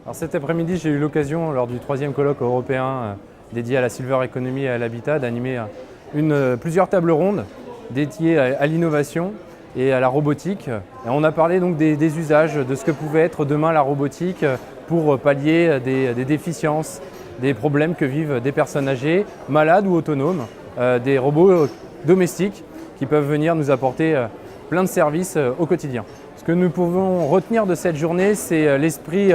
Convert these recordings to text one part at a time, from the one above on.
Alors cet après-midi, j'ai eu l'occasion, lors du 3e colloque européen dédié à la Silver Economy et à l'habitat, d'animer plusieurs tables rondes dédiées à l'innovation et à la robotique. Et on a parlé donc des usages, de ce que pouvait être demain la robotique pour pallier des déficiences, des problèmes que vivent des personnes âgées, malades ou autonomes, des robots domestiques qui peuvent venir nous apporter plein de services au quotidien. Ce que nous pouvons retenir de cette journée, c'est l'esprit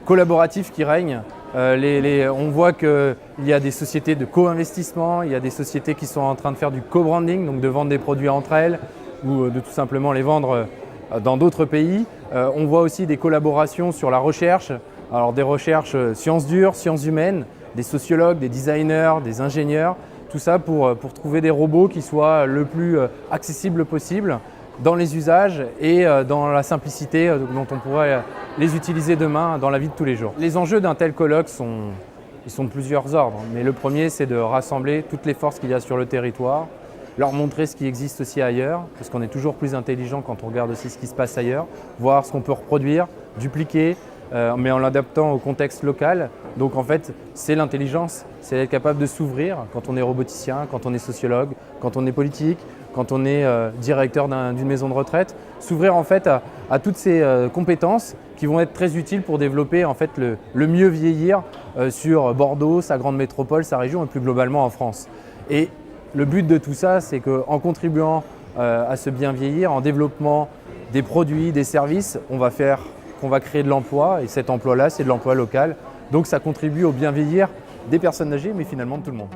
collaboratif qui règne. On voit qu'il y a des sociétés de co-investissement, il y a des sociétés qui sont en train de faire du co-branding, donc de vendre des produits entre elles ou de tout simplement les vendre dans d'autres pays. On voit aussi des collaborations sur la recherche, alors des recherches sciences dures, sciences humaines, des sociologues, des designers, des ingénieurs, tout ça pour trouver des robots qui soient le plus accessibles possible dans les usages et dans la simplicité dont on pourrait les utiliser demain dans la vie de tous les jours. Les enjeux d'un tel colloque sont de plusieurs ordres, mais le premier, c'est de rassembler toutes les forces qu'il y a sur le territoire, leur montrer ce qui existe aussi ailleurs, parce qu'on est toujours plus intelligent quand on regarde aussi ce qui se passe ailleurs, voir ce qu'on peut reproduire, dupliquer, mais en l'adaptant au contexte local. Donc en fait, c'est l'intelligence, c'est être capable de s'ouvrir quand on est roboticien, quand on est sociologue, quand on est politique, quand on est directeur d'une maison de retraite, s'ouvrir en fait à toutes ces compétences qui vont être très utiles pour développer en fait le mieux vieillir sur Bordeaux, sa grande métropole, sa région et plus globalement en France. Et le but de tout ça, c'est qu'en contribuant à ce bien vieillir, en développant des produits, des services, on va créer de l'emploi et cet emploi-là, c'est de l'emploi local. Donc ça contribue au bien vieillir des personnes âgées, mais finalement de tout le monde.